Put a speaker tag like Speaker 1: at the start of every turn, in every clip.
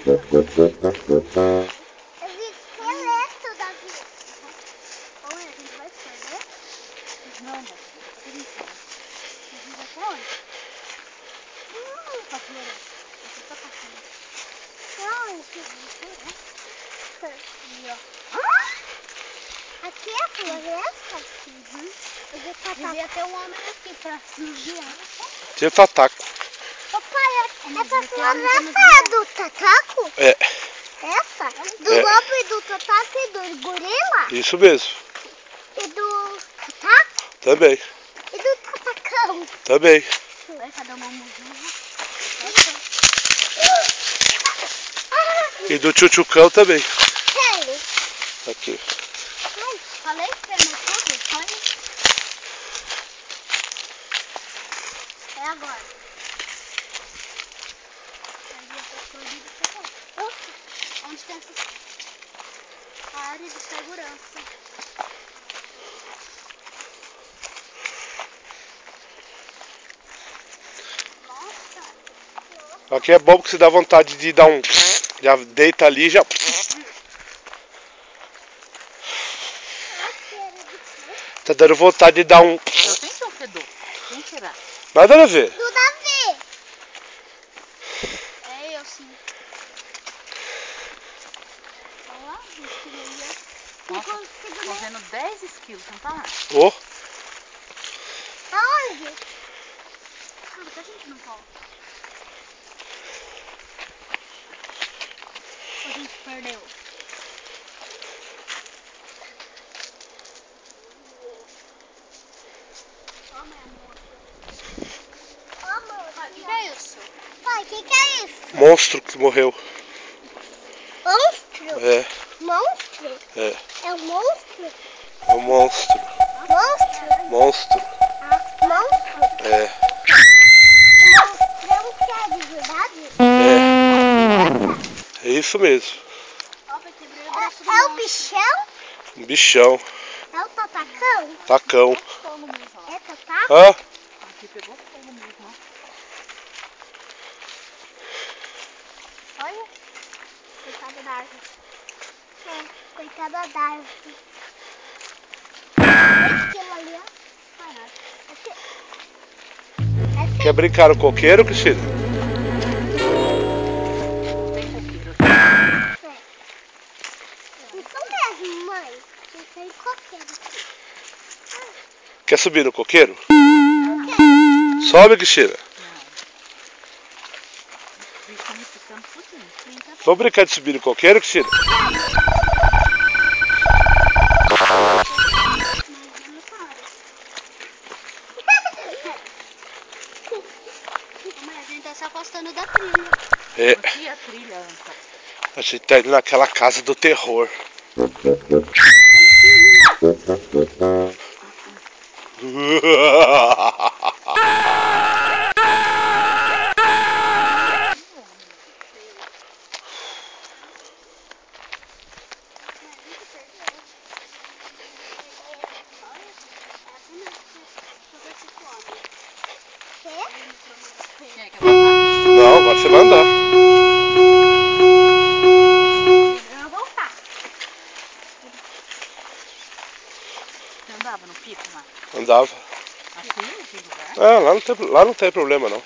Speaker 1: esqueleto da vida. Oi, a gente vai perder? Não, não. A gente vai até onde? Pra floresta. Você tá passando. Não, aqui, ó. Aqui é a floresta? Uhum. Devia ter um homem aqui pra vigiar.
Speaker 2: Tem o Tataco.
Speaker 1: Papai, essa floresta é do Tataco?
Speaker 2: É.
Speaker 1: Essa? Do lobo e do Tataco e do gorila?
Speaker 2: Isso mesmo.
Speaker 1: E do Tataco?
Speaker 2: Também.
Speaker 1: E do Tatacão?
Speaker 2: Também.
Speaker 1: Vai cada uma mudinha.
Speaker 2: E do Tchutchucão também.
Speaker 1: Sério?
Speaker 2: Aqui.
Speaker 1: Ai, falei que era tudo? Olha. É agora. Opa, onde tem essa área de segurança? Nossa.
Speaker 2: Aqui é bom porque se dá vontade de dar um... Já deita ali e já... Tá dando vontade de dar um...
Speaker 3: Eu senti um fedor. Quem tirar?
Speaker 2: Nada a ver.
Speaker 1: Do Davi. É, eu sim. Olha lá, os quilos aí.
Speaker 3: Nossa, tô vendo 10 esquilos, não tá lá?
Speaker 2: Ô,
Speaker 1: Aonde? Ah, por que a gente não volta? A gente perdeu. Ó, minha moça. Ó, moça. Pai, o que é isso? Pai, o que é isso?
Speaker 2: monstro que morreu.
Speaker 1: Monstro?
Speaker 2: É,
Speaker 1: Monstro?
Speaker 2: é.
Speaker 1: É um monstro?
Speaker 2: É um monstro.
Speaker 1: Monstro?
Speaker 2: Monstro.
Speaker 1: Ah, monstro?
Speaker 2: É,
Speaker 1: Monstrão que é de verdade?
Speaker 2: é isso mesmo.
Speaker 1: É o bichão?
Speaker 2: Um bichão.
Speaker 1: É o tatacão?
Speaker 2: Tacão.
Speaker 3: Fogo mesmo, ó.
Speaker 1: É tataco?
Speaker 2: Hã?
Speaker 3: Aqui pegou fogo mesmo, ó.
Speaker 1: Olha. Coitada da árvore. É, coitada da árvore. Aquilo ali, ó. Caraca.
Speaker 2: Quer brincar no coqueiro, Cristina?
Speaker 3: Tem coqueiro.
Speaker 1: Isso mesmo, mãe. Não tem coqueiro.
Speaker 2: Quer subir no coqueiro? Sobe, Cristina.
Speaker 3: Bicho me picando tudinho.
Speaker 2: Vamos brincar de subir no coqueiro, Cristina?
Speaker 1: Mãe, a gente tá se afastando da trilha.
Speaker 2: É,
Speaker 3: Aqui a trilha, Anca.
Speaker 2: a gente tá indo naquela casa do terror.
Speaker 3: Quem é que vai voltar?
Speaker 2: Não, agora você vai andar.
Speaker 1: Eu vou voltar.
Speaker 3: Você andava no pico, lá?
Speaker 2: Andava.
Speaker 3: Aqui, nesse lugar?
Speaker 2: Ah, lá não tem problema não.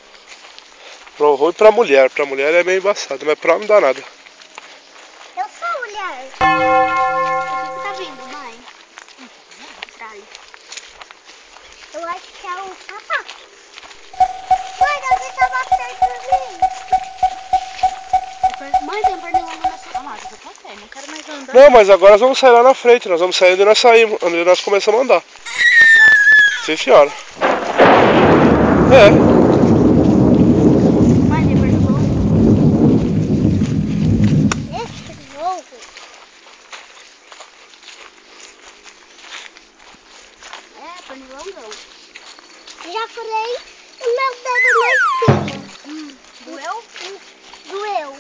Speaker 2: Pro ruim pra mulher é meio embaçado, mas pra homem não dá nada.
Speaker 1: Eu sou mulher. O que tá vindo, mãe? Atrás. Eu acho que é o papá. Mãe, alguém tá batendo em mim. Mãe, tem um pernilongo na sua.
Speaker 3: Não, mas eu passei, não quero mais andar.
Speaker 2: Não, mas agora nós vamos sair lá na frente. Nós vamos sair onde nós saímos, onde nós começamos a andar. Sim, senhora. É.
Speaker 1: Mãe, tem pernilongo. Esse pernilongo. É, pernilongão. Já furei o meu dedo na espinha. Doeu? Doeu.